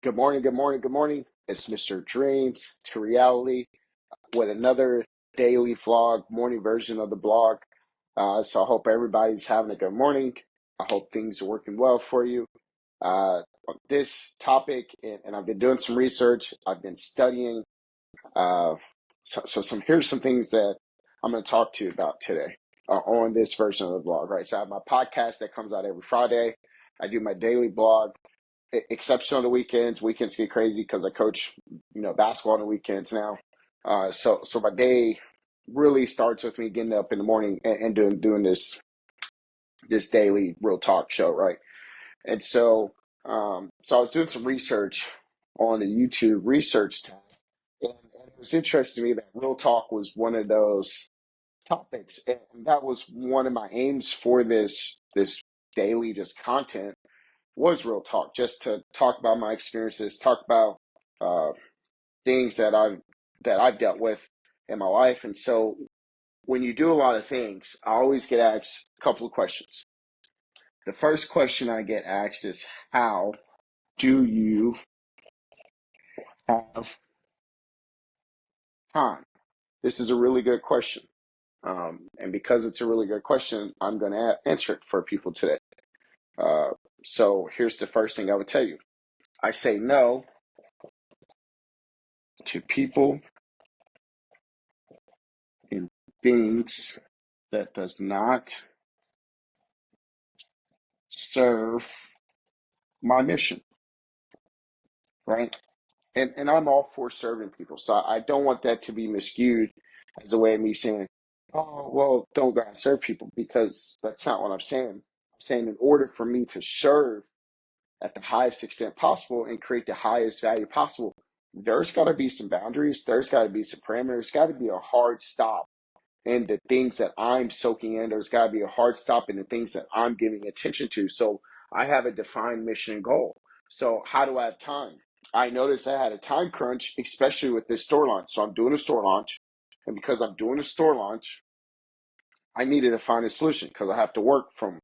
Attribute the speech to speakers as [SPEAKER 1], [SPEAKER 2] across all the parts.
[SPEAKER 1] Good morning, good morning, good morning. It's Mr. Dreams to Reality with another daily vlog, morning version of the blog. So I hope everybody's having a good morning. I hope things are working well for you. This topic, and I've been doing some research, I've been studying. Uh, here's some things that I'm going to talk to you about today on this version of the blog, right? So I have my podcast that comes out every Friday. I do my daily blog exception on the weekends. Weekends get crazy because I coach, basketball on the weekends now. So my day really starts with me getting up in the morning and doing this daily real talk show, right? And so I was doing some research on the YouTube research tab, and it was interesting to me that real talk was one of those topics, and that was one of my aims for this daily just content was real talk, just to talk about my experiences, talk about uh, things that I've dealt with in my life. And so when you do a lot of things, I always get asked a couple of questions. The first question I get asked is, how do you have time? This is a really good question. And because it's a really good question, I'm going to answer it for people today. Uh, so here's the first thing I would tell you. I say no to people and things that does not serve my mission, right? And I'm all for serving people. So I don't want that to be miscued as a way of me saying, oh, well, don't go and serve people, because that's not what I'm saying. I'm saying in order for me to serve at the highest extent possible and create the highest value possible, there's got to be some boundaries. There's got to be some parameters. There's got to be a hard stop in the things that I'm soaking in. There's got to be a hard stop in the things that I'm giving attention to. So I have a defined mission and goal. So how do I have time? I noticed I had a time crunch, especially with this store launch. So I'm doing a store launch. And because I'm doing a store launch, I needed to find a solution because I have to work from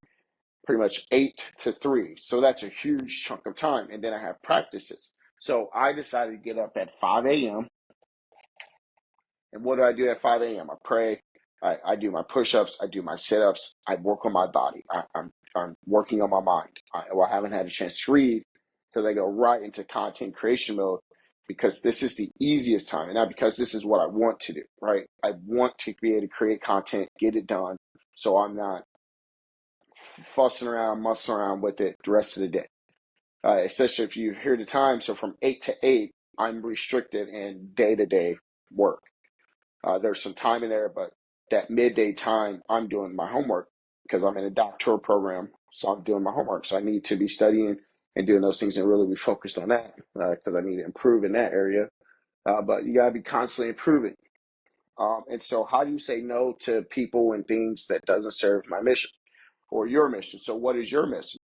[SPEAKER 1] pretty much 8 to 3. So that's a huge chunk of time. And then I have practices. So I decided to get up at 5 a.m. And what do I do at 5 a.m.? I pray. I do my push-ups. I do my sit-ups. I work on my body. I'm working on my mind. I haven't had a chance to read because I go right into content creation mode because this is the easiest time. And not because this is what I want to do, right? I want to be able to create content, get it done, so I'm not fussing around, mussing around with it the rest of the day. Especially if you hear the time. So from 8 to 8, I'm restricted in day-to-day work. There's some time in there, but that midday time, I'm doing my homework because I'm in a doctoral program. So I'm doing my homework. So I need to be studying and doing those things and really be focused on that because I need to improve in that area. But you got to be constantly improving. And so how do you say no to people and things that doesn't serve my mission or your mission? So what is your mission?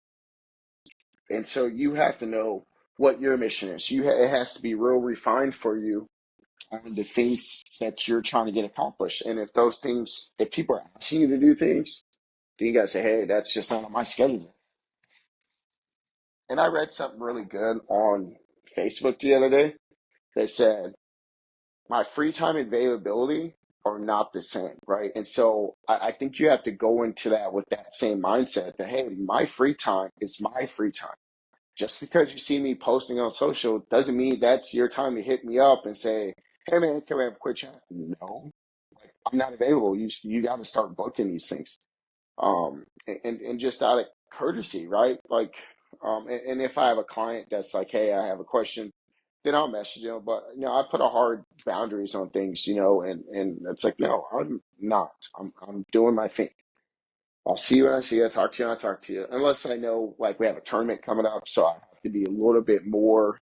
[SPEAKER 1] And so you have to know what your mission is. It has to be real refined for you on the things that you're trying to get accomplished. And if those things, if people are asking you to do things, then you gotta say, hey, that's just not on my schedule. And I read something really good on Facebook the other day that said, my free time availability are not the same, right? And so I think you have to go into that with that same mindset that, hey, my free time is my free time. Just because you see me posting on social doesn't mean that's your time to hit me up and say, hey man, can we have a quick chat? No, I'm not available. You got to start booking these things, and just out of courtesy, right? Like, and if I have a client that's like, hey, I have a question, then I'll message them. But I put a hard boundaries on things, and it's like, no, I'm not. I'm doing my thing. I'll see you when I see you. I talk to you when I talk to you. Unless I know, like, we have a tournament coming up, so I have to be a little bit more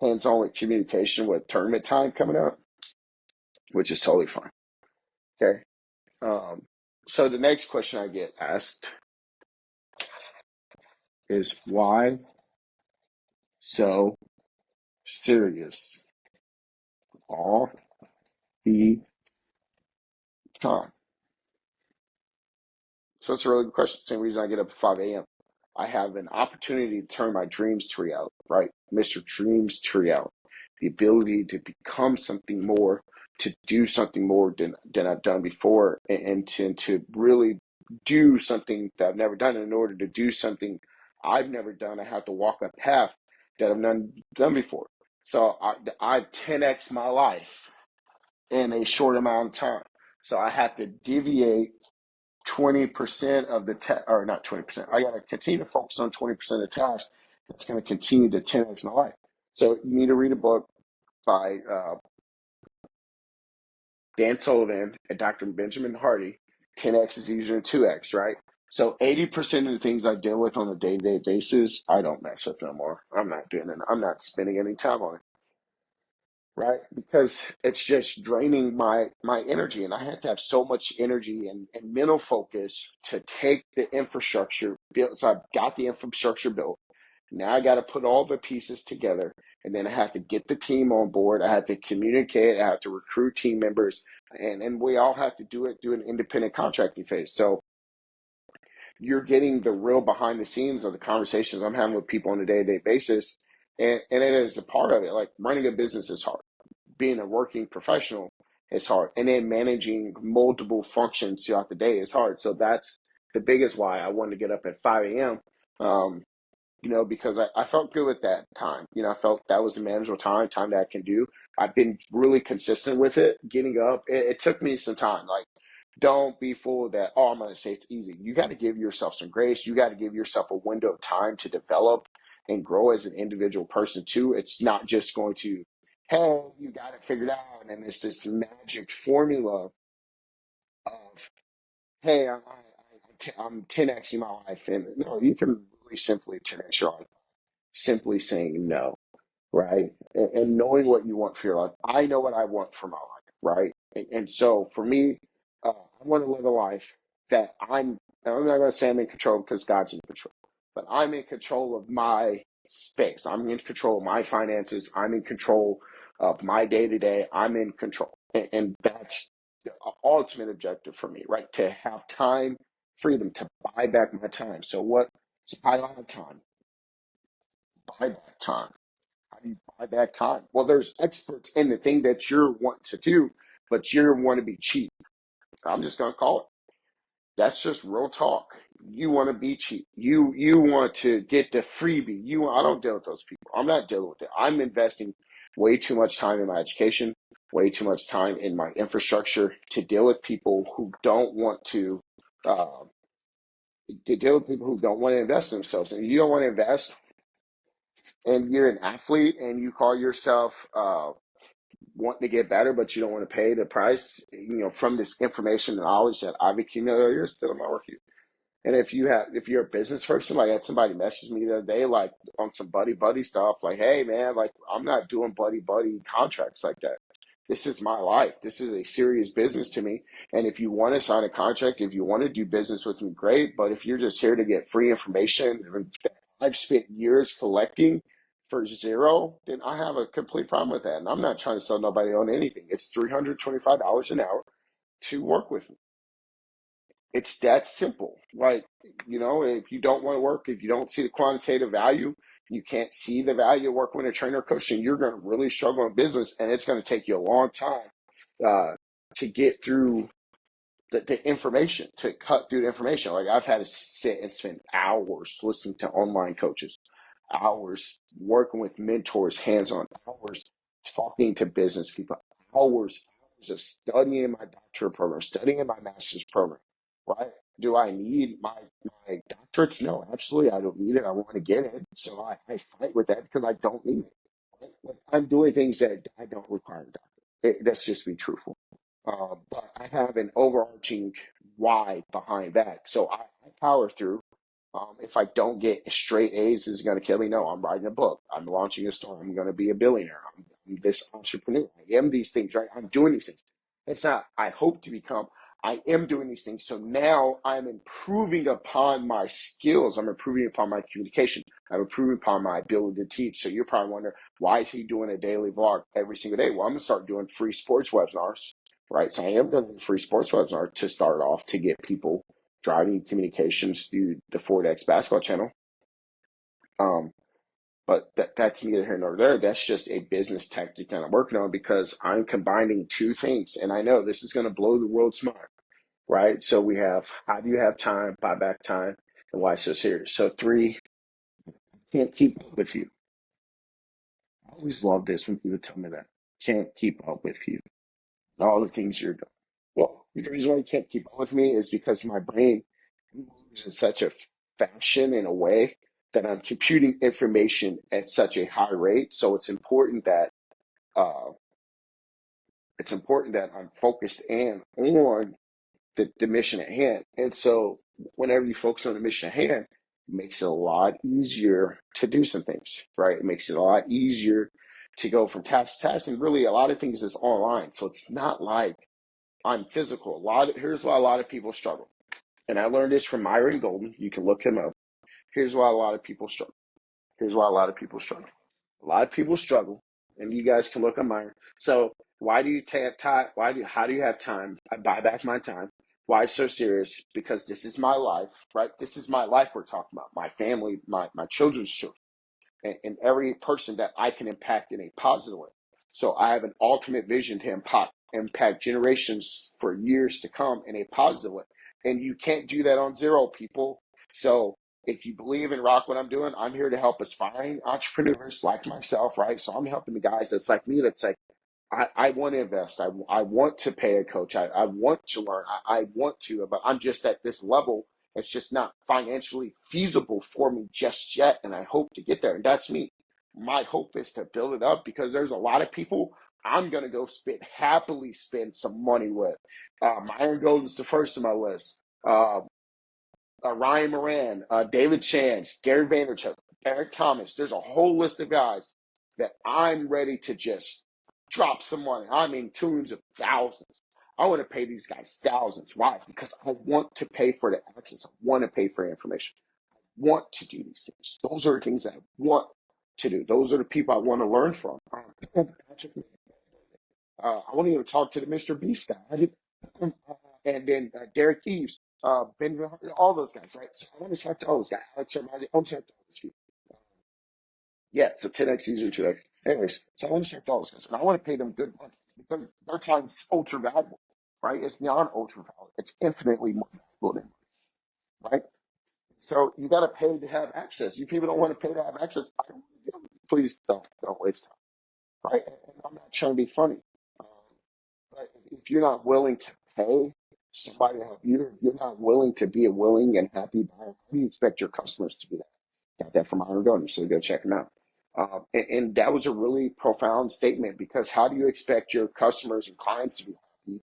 [SPEAKER 1] hands-on with communication with tournament time coming up, which is totally fine. Okay. Um, so the next question I get asked is, why so serious all the time? So that's a really good question. Same reason I get up at 5 a.m. I have an opportunity to turn my dreams to reality, right? Mr. Dreams to reality. The ability to become something more, to do something more than I've done before, and to really do something that I've never done. In order to do something I've never done, I have to walk a path that I've done before. So I 10x my life in a short amount of time. So I have to deviate 20% of the or not 20%. I got to continue to focus on 20% of the tasks that's going to continue to 10x my life. So you need to read a book by Dan Sullivan and Dr. Benjamin Hardy. 10x is easier than 2x, right? So 80% of the things I deal with on a day-to-day basis, I don't mess with no more. I'm not doing it. I'm not spending any time on it, right? Because it's just draining my energy, and I have to have so much energy and mental focus to take the infrastructure built. So I've got the infrastructure built. Now I got to put all the pieces together, and then I have to get the team on board. I have to communicate. I have to recruit team members, and we all have to do it through an independent contracting phase. So you're getting the real behind the scenes of the conversations I'm having with people on a day-to-day basis, and it is a part of it. Like running a business is hard. Being a working professional is hard, and then managing multiple functions throughout the day is hard. So that's the biggest why I wanted to get up at 5 a.m. Because I felt good at that time. I felt that was a manageable time that I can do. I've been really consistent with it, getting up. It took me some time. Like, don't be fooled that, oh, I'm going to say it's easy. You got to give yourself some grace. You got to give yourself a window of time to develop and grow as an individual person, too. It's not just going to, hey, you got it figured out. And it's this magic formula of, hey, I'm 10xing my life. And no, you can really simply 10x your life simply saying no, right? And knowing what you want for your life. I know what I want for my life, right? And so for me, I want to live a life that I'm not going to say I'm in control because God's in control, but I'm in control of my space. I'm in control of my finances. I'm in control of my day to day. I'm in control. And that's the ultimate objective for me, right? To have time, freedom to buy back my time. So I don't have time, buy back time. How do you buy back time? Well, there's experts in the thing that you're wanting to do, but you want to be cheap. I'm just gonna call it. That's just real talk. You want to be cheap. You want to get the freebie. I don't deal with those people. I'm not dealing with it. I'm investing way too much time in my education, way too much time in my infrastructure to deal with people who don't want uh, to deal with people who don't want to invest in themselves. And you don't want to invest, and you're an athlete, and you call yourself wanting to get better, but you don't want to pay the price, from this information and knowledge that I've accumulated over years, still not work you. And if you're a business person, like I had somebody message me the other day, like on some buddy buddy stuff, like, hey man, like I'm not doing buddy buddy contracts like that. This is my life. This is a serious business to me. And if you want to sign a contract, if you want to do business with me, great. But if you're just here to get free information that I've spent years collecting for zero, then I have a complete problem with that. And I'm not trying to sell nobody on anything. It's $325 an hour to work with me. It's that simple. Like, if you don't want to work, if you don't see the quantitative value, you can't see the value of working with a trainer or coach, then you're going to really struggle in business, and it's going to take you a long time uh, to get through the information, to cut through the information. Like I've had to sit and spend hours listening to online coaches, hours working with mentors, hands-on, hours talking to business people, hours of studying my doctorate program, studying my master's program, right? Do I need my doctorates? No, absolutely. I don't need it. I want to get it. So I fight with that because I don't need it. Right? Like I'm doing things that I don't require a doctorate. Let's just be truthful. But I have an overarching why behind that. So I power through. If I don't get straight A's, is it going to kill me? No, I'm writing a book. I'm launching a store. I'm going to be a billionaire. I'm this entrepreneur. I am these things, right? I'm doing these things. It's not, I hope to become, I am doing these things. So now I'm improving upon my skills. I'm improving upon my communication. I'm improving upon my ability to teach. So you're probably wondering, why is he doing a daily vlog every single day? Well, I'm going to start doing free sports webinars, right? So I am going to do free sports webinar to start off to get people driving communications through the Ford X basketball channel. Um, but that's neither here nor there. That's just a business tactic that I'm working on because I'm combining two things. And I know this is going to blow the world's mind, right? So we have how do you have time, buy back time, and why so serious. So three, can't keep up with you. I always love this when people tell me that. Can't keep up with you. All the things you're doing. Well, the reason why you can't keep up with me is because my brain moves in such a fashion in a way that I'm computing information at such a high rate. So uh, it's important that I'm focused in on the mission at hand. And so whenever you focus on the mission at hand, it makes it a lot easier to do some things, right? It makes it a lot easier to go from task to task. And really a lot of things is online. So it's not like I'm physical. Here's why a lot of people struggle. And I learned this from Myron Golden. You can look him up. Here's why a lot of people struggle. Here's why a lot of people struggle. A lot of people struggle, and you guys can look on Myron. So why do you take time? How do you have time? I buy back my time. Why so serious? Because this is my life, right? This is my life we're talking about. My family, my children's children, and every person that I can impact in a positive way. So I have an ultimate vision to impact generations for years to come in a positive way. And you can't do that on zero, people. So if you believe and rock what I'm doing, I'm here to help aspiring entrepreneurs like myself, right? So I'm helping the guys that's like me, that's like, I want to invest. I want to pay a coach. I want to learn. I want to, but I'm just at this level. It's just not financially feasible for me just yet. And I hope to get there. And that's me. My hope is to build it up because there's a lot of people I'm going to go happily spend some money with. Myron Golden's the first on my list. Ryan Moran, David Chance, Gary Vaynerchuk, Eric Thomas. There's a whole list of guys that I'm ready to just drop some money. I mean, tunes of thousands. I want to pay these guys thousands. Why? Because I want to pay for the access. I want to pay for information. I want to do these things. Those are the things that I want to do. Those are the people I want to learn from. I want to even talk to the Mr. Beast guy. And then Derek Eves, Ben, all those guys, right? So I want to talk to all those guys. Alex Armazzi, I want to talk to all these people. Yeah, so 10x easier to like. Anyways, so I want to talk to all those guys. And I want to pay them good money because their time's ultra valuable, right? It's beyond ultra valuable. It's infinitely more valuable than money, right? So you got to pay to have access. You people don't want to pay to have access. Please don't waste time, right? And I'm not trying to be funny. Um, But if you're not willing to pay somebody to help you, if you're not willing to be a willing and happy buyer, how do you expect your customers to be that? Got that from Ira Gardner, so go check him out. And that was a really profound statement because how do you expect your customers and clients to be happy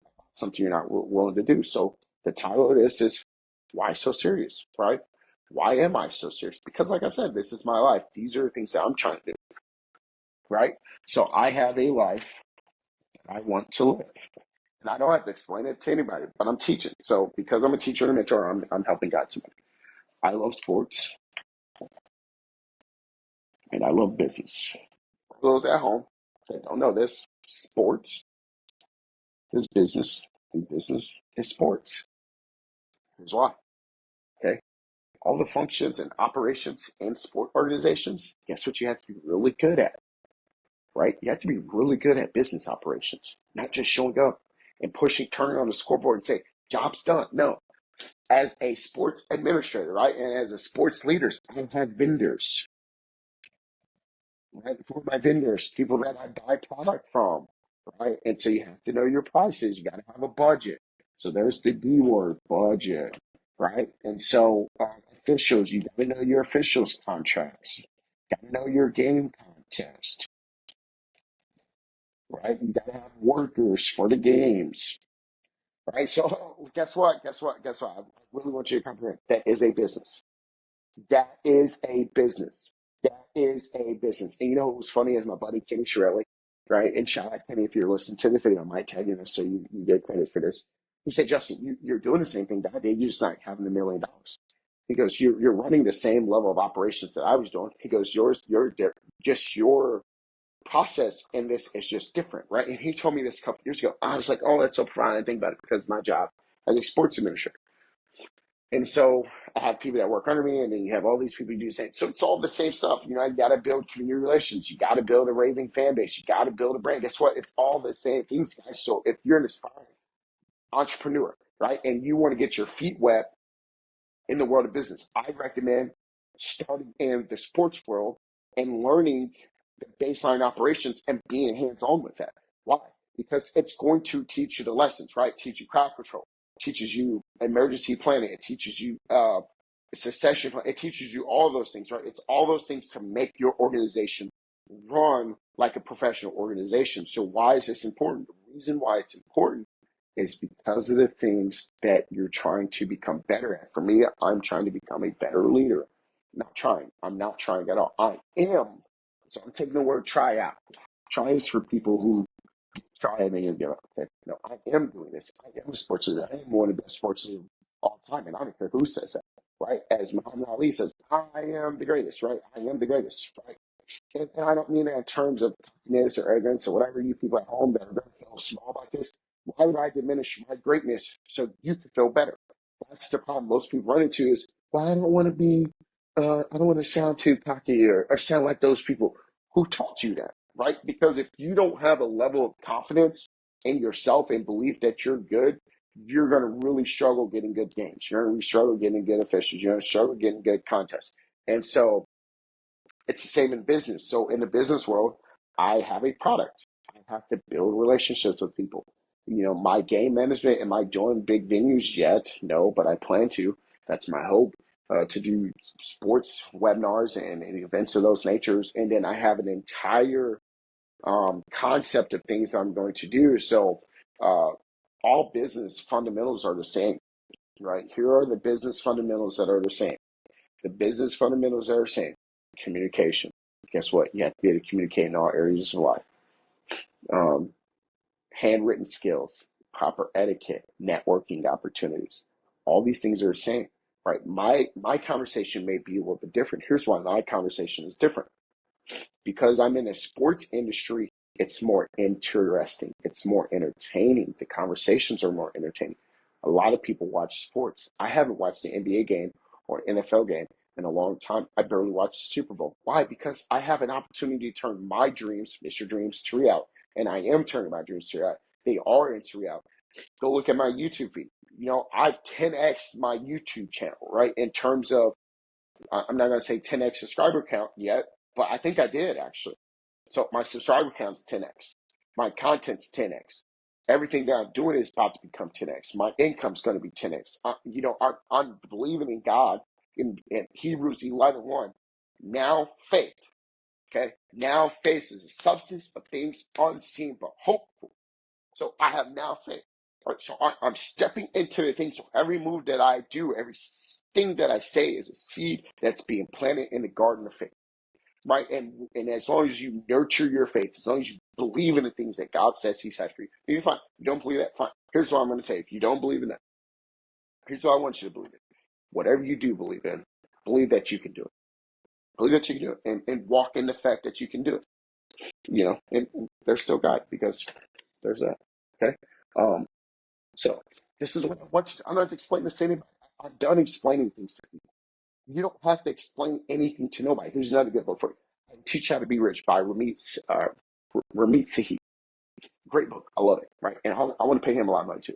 [SPEAKER 1] about something you're not willing to do? So the title of this is Why So Serious, right? Why am I so serious? Because like I said, this is my life. These are the things that I'm trying to do, right? So I have a life that I want to live. And I don't have to explain it to anybody, but I'm teaching. So because I'm a teacher and a mentor, I'm helping guide somebody. I love sports and I love business. For those at home that don't know this, sports is business and business is sports. Here's why. Okay. All the functions and operations in sport organizations, guess what you have to be really good at, right? You have to be really good at business operations, not just showing up and pushing, turning on the scoreboard and say, job's done. No, as a sports administrator, right, and as a sports leader, I have vendors, right? Who are my vendors? People that I buy product from, right? And so you have to know your prices. You got to have a budget. So there's the B word, budget, right? And so officials, you got to know your officials contracts. Got to know your game contest, right? You got to have workers for the games, right? So guess what? Guess what? Guess what? I really want you to comprehend that is a business. That is a business. That is a business. And you know what was funny is my buddy Kenny Shirelli, right? And shout out Kenny if you're listening to the video, I might tag you so you get credit for this. He said, Justin, you're doing the same thing that I did. You're just not having $1 million. He goes, you're running the same level of operations that I was doing. He goes, just your process in this is just different, right? And he told me this a couple years ago. I was like, oh, that's so profound. I think about it because of my job as a sports administrator. And so I have people that work under me, and then you have all these people who do the same. So it's all the same stuff. You know, you got to build community relations. You got to build a raving fan base. You got to build a brand. Guess what? It's all the same things, guys. So if you're an aspiring entrepreneur, right, and you want to get your feet wet in the world of business, I recommend starting in the sports world and learning the baseline operations and being hands-on with that. Why? Because it's going to teach you the lessons, right? Teach you crowd control, teaches you emergency planning, it teaches you succession plan, it teaches you all those things, right? It's all those things to make your organization run like a professional organization. So why is this important? The reason why it's important is because of the things that you're trying to become better at. For me, I'm trying to become a better leader. I'm not trying at all. I am. So I'm taking the word try out. Try is for people who try and then you give up. Okay? No, I am doing this. I am a sports leader. I am one of the best sports leaders of all time. And I don't care who says that, right? As Muhammad Ali says, I am the greatest, right? I am the greatest, right? And I don't mean that in terms of cockiness or arrogance or whatever. You people at home that are going to feel small about this, why would I diminish my greatness so you can feel better? That's the problem most people run into is, well, I don't want to be, I don't want to sound too cocky or sound like those people. Who taught you that, right? Because if you don't have a level of confidence in yourself and belief that you're good, you're going to really struggle getting good games. You're going to struggle getting good officials. You're going to struggle getting good contests. And so it's the same in business. So in the business world, I have a product. I have to build relationships with people. You know, my game management, am I doing big venues yet? No, but I plan to. That's my hope, to do sports webinars and events of those natures. And then I have an entire concept of things I'm going to do. So all business fundamentals are the same, right? Here are the business fundamentals that are the same. The business fundamentals are the same. Communication. Guess what? You have to be able to communicate in all areas of life. Um, Handwritten skills, proper etiquette, networking opportunities. All these things are the same, right? My conversation may be a little bit different. Here's why my conversation is different. Because I'm in a sports industry, it's more interesting. It's more entertaining. The conversations are more entertaining. A lot of people watch sports. I haven't watched the NBA game or NFL game in a long time. I barely watched the Super Bowl. Why? Because I have an opportunity to turn my dreams, Mr. Dreams, to reality. And I am turning my dreams to reality. They are into reality. Go look at my YouTube feed. You know, I've 10x my YouTube channel, right? In terms of, I'm not going to say 10x subscriber count yet, but I think I did actually. So my subscriber count's 10x. My content's 10x. Everything that I'm doing is about to become 10x. My income's going to be 10x. You know, I'm believing in God in Hebrews 11:1. Now faith, okay? Now faith is a substance of things unseen but hopeful. So I have now faith. Right? So I'm stepping into the things. So every move that I do, every thing that I say is a seed that's being planted in the garden of faith. Right? And as long as you nurture your faith, as long as you believe in the things that God says He says for you, you're fine. You don't believe that, fine. Here's what I'm going to say. If you don't believe in that, here's what I want you to believe in. Whatever you do believe in, believe that you can do it. Believe that you can do it, and walk in the fact that you can do it. You know, and there's still God because there's that. Okay. Um, So this is what I want you to, I'm not explaining this to anybody. I'm done explaining things to people. You don't have to explain anything to nobody. Here's another good book for you. Teach How to Be Rich by Ramit Sethi. Great book. I love it. Right. And I want to pay him a lot of money too.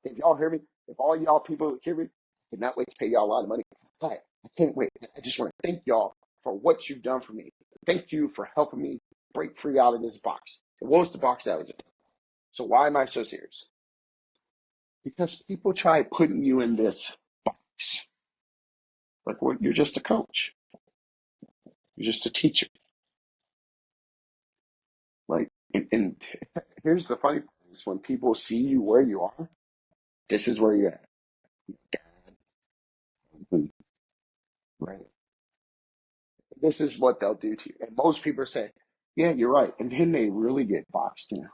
[SPEAKER 1] If y'all hear me, if all y'all people hear me, I cannot wait to pay y'all a lot of money. Hi, I can't wait. I just want to thank y'all for what you've done for me. Thank you for helping me break free out of this box. And what was the box that I was in? So why am I so serious? Because people try putting you in this box. Like, well, you're just a coach. You're just a teacher. Like, and here's the funny part is when people see you where you are, this is where you're at. Right? This is what they'll do to you. And most people say, yeah, you're right. And then they really get boxed in.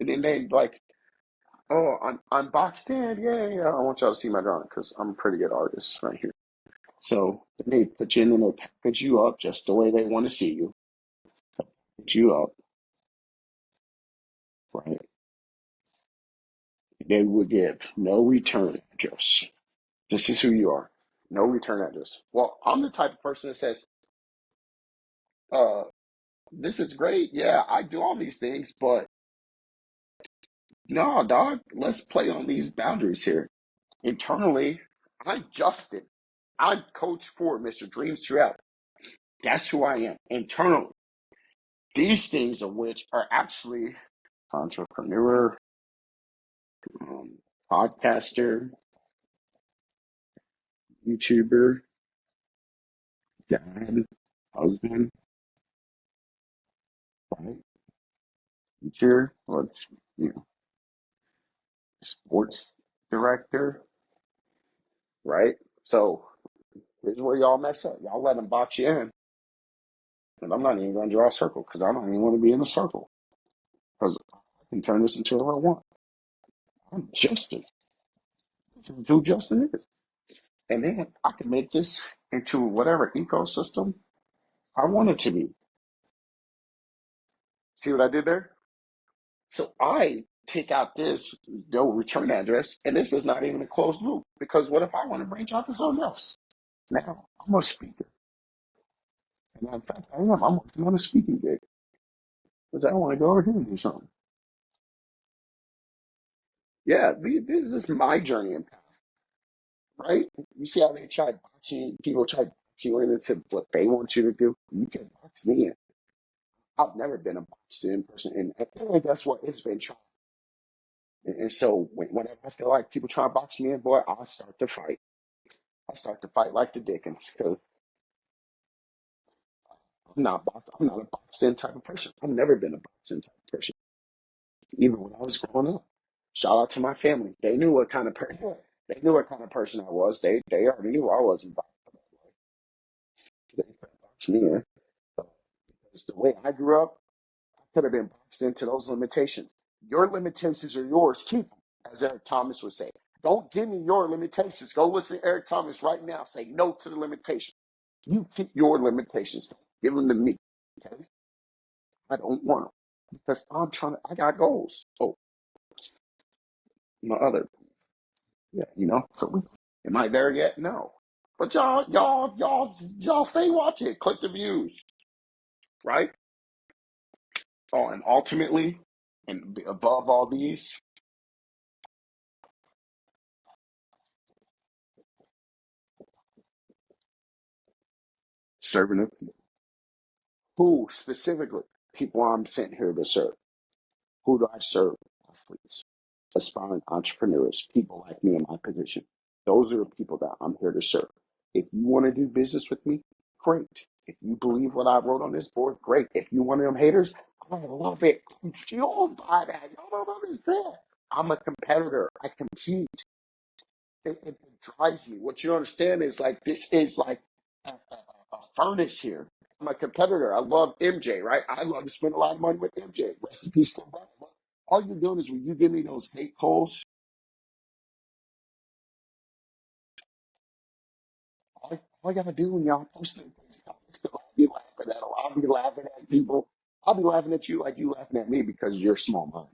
[SPEAKER 1] And then they like, oh, I'm boxed in. Yeah, yeah. I want y'all to see my drawing because I'm a pretty good artist right here. So they put you in and they package you up just the way they want to see you. Put you up, right? They would give no return address. This is who you are. No return address. Well, I'm the type of person that says, uh, this is great. Yeah, I do all these things, but no, dog, let's play on these boundaries here. Internally, I'm Justin. I'm Coach for Mr. Dreams Throughout. That's who I am internally. These things of which are actually entrepreneur, um, podcaster, YouTuber, dad, husband, right? Teacher, what's you know, sports director, right? So here's where y'all mess up. Y'all let them box you in, and I'm not even going to draw a circle because I don't even want to be in a circle because I can turn this into whatever I want. I'm Justin. This is who Justin is, and then I can make this into whatever ecosystem I want it to be. See what I did there? So I take out this no return address, and this is not even a closed loop because what if I want to branch out to something else? Now I'm a speaker, and in fact I am. I'm working on a speaking gig because I want to go over here and do something. Yeah, this is my journey and path, right? You see how they try boxing, people try boxing you into what they want you to do. You can box me in. I've never been a boxing person, and I feel like that's what it's been trying. And so whenever I feel like people try to box me in, boy, I start to fight. I start to fight like the Dickens because I'm not a boxing type of person. I've never been a boxing type of person, even when I was growing up. Shout out to my family. They knew what kind of person. They knew what kind of person I was. They already knew I wasn't boxing. They couldn't box me in. Because the way I grew up, I could have been boxed into those limitations. Your limitations are yours. Keep them, as Eric Thomas would say. Don't give me your limitations. Go listen to Eric Thomas right now. Say no to the limitation. You keep your limitations. Give them to me. Okay? I don't want them because I got goals. Oh, my other, yeah, So, am I there yet? No. But y'all stay watching. Click the views, right? Oh, and ultimately, and above all these, serving the people. Who specifically? People I'm sent here to serve. Who do I serve? Athletes, aspiring entrepreneurs, people like me in my position. Those are the people that I'm here to serve. If you want to do business with me, great. If you believe what I wrote on this board, great. If you're one of them haters, I love it. I'm fueled by that. Y'all don't understand. I'm a competitor. I compete. It drives me. What you understand is like this is like a furnace here. I'm a competitor. I love MJ, right? I love to spend a lot of money with MJ. Rest in peace, Kobe. All you're doing is when you give me those hate calls, all I gotta do when y'all post it is I'll be laughing at them. I'll be laughing at people. I'll be laughing at you like you laughing at me because you're small mind.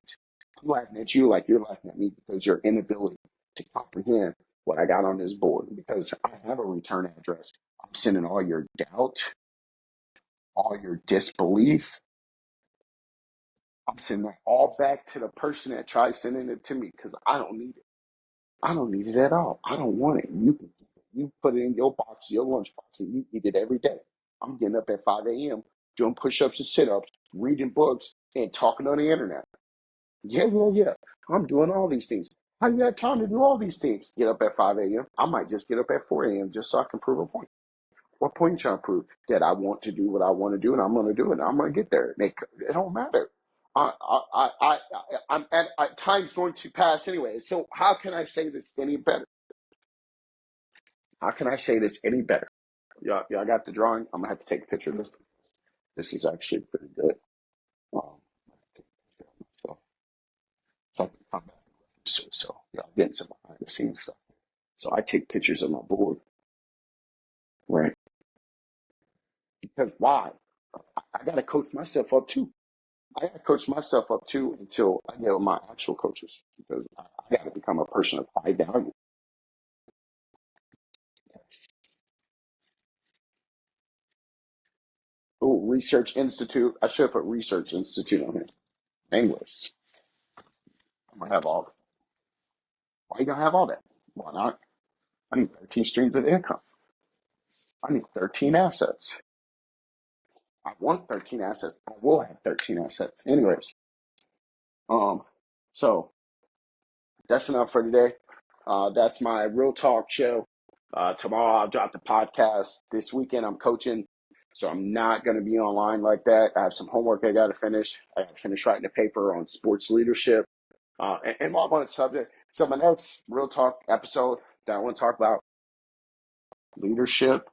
[SPEAKER 1] I'm laughing at you like you're laughing at me because your inability to comprehend what I got on this board. Because I have a return address. I'm sending all your doubt, all your disbelief. I'm sending that all back to the person that tried sending it to me because I don't need it. I don't need it at all. I don't want it. You can keep it. You put it in your box, your lunch box, and you eat it every day. I'm getting up at 5 a.m., doing push ups and sit ups, reading books, and talking on the internet. Yeah, yeah, yeah. I'm doing all these things. How do you have time to do all these things? Get up at 5 a.m. I might just get up at 4 a.m. just so I can prove a point. What point you trying to prove? That I want to do what I want to do, and I'm going to do it. And I'm going to get there. It don't matter. I'm at time's going to pass anyway. So how can I say this any better? How can I say this any better? Y'all got the drawing? I'm gonna have to take a picture of this. This is actually pretty good. Um, so it's like I'm back. So y'all getting some behind the scenes stuff. So I take pictures of my board, right? Because why? I gotta coach myself up too. I gotta coach myself up too until I get with my actual coaches because I gotta become a person of high value. Oh, Research Institute. I should put Research Institute on here. English. I'm gonna have all. Why you gonna have all that? Why not? I need 13 streams of income. I need 13 assets. I want 13 assets. I will have 13 assets. Anyways, um, so that's enough for today. That's my real talk show. Tomorrow I'll drop the podcast. This weekend I'm coaching, so I'm not going to be online like that. I have some homework I got to finish. I got to finish writing a paper on sports leadership. And while I'm on the subject, so my next real talk episode that I want to talk about leadership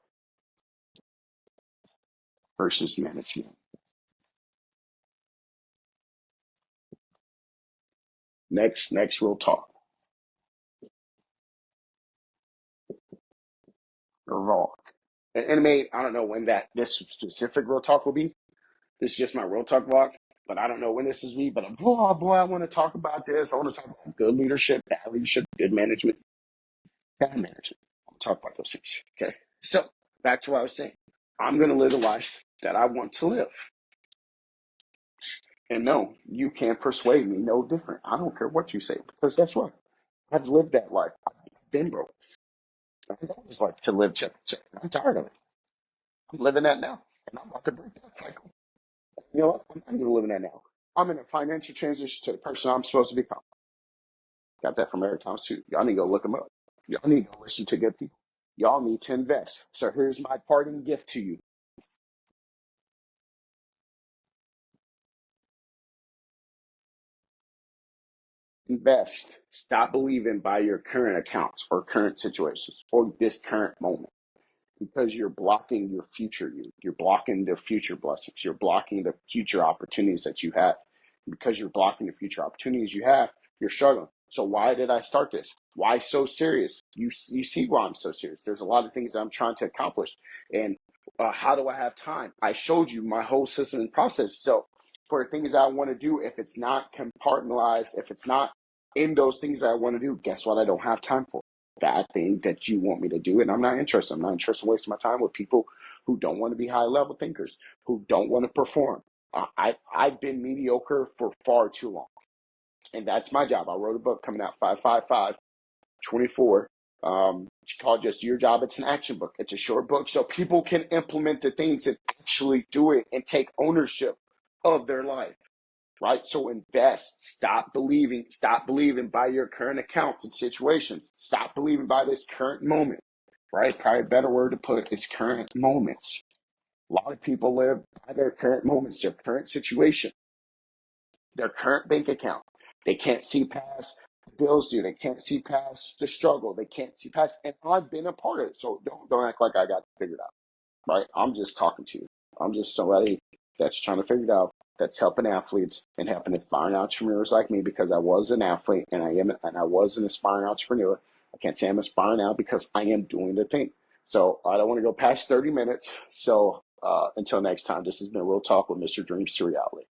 [SPEAKER 1] versus management. Next real talk. Raw. And I don't know when that this specific real talk will be. This is just my real talk vlog, but I don't know when this is me. But boy, I want to talk about this. I want to talk about good leadership, bad leadership, good management, bad management. I'll talk about those things. Okay. So back to what I was saying. I'm going to live the life that I want to live. And no, you can't persuade me no different. I don't care what you say, because that's what I've lived that life. I've been broke. I always like to live check. I'm tired of it. I'm living that now, and I'm about to break that cycle. You know what? I'm not even living that now. I'm in a financial transition to the person I'm supposed to become. Got that from Eric Thomas too. Y'all need to go look him up. Y'all need to listen to good people. Y'all need to invest. So here's my parting gift to you. Invest. Stop believing by your current accounts or current situations or this current moment, because you're blocking your future you. You're blocking the future blessings. You're blocking the future opportunities that you have. Because you're blocking the future opportunities you have, you're struggling. So why did I start this? Why so serious? You see why I'm so serious. There's a lot of things that I'm trying to accomplish. And how do I have time? I showed you my whole system and process. So for the things I want to do, if it's not compartmentalized, if it's not in those things that I want to do, guess what? I don't have time for that thing that you want me to do. And I'm not interested. I'm not interested in wasting my time with people who don't want to be high level thinkers, who don't want to perform. I've been mediocre for far too long. And that's my job. I wrote a book coming out 555/24. It's called Just Your Job. It's an action book. It's a short book so people can implement the things and actually do it and take ownership of their life. Right? So invest. Stop believing by your current accounts and situations. Stop believing by this current moment. Right? Probably a better word to put is current moments. A lot of people live by their current moments, their current situation, their current bank account. They can't see past the bills due. They can't see past the struggle. They can't see past, and I've been a part of it. So don't act like I got it figured out, right? I'm just talking to you. I'm just somebody that's trying to figure it out, that's helping athletes and helping aspiring entrepreneurs like me, because I was an athlete and I was an aspiring entrepreneur. I can't say I'm aspiring now because I am doing the thing. So I don't want to go past 30 minutes. So until next time, this has been Real Talk with Mr. Dreams to Reality.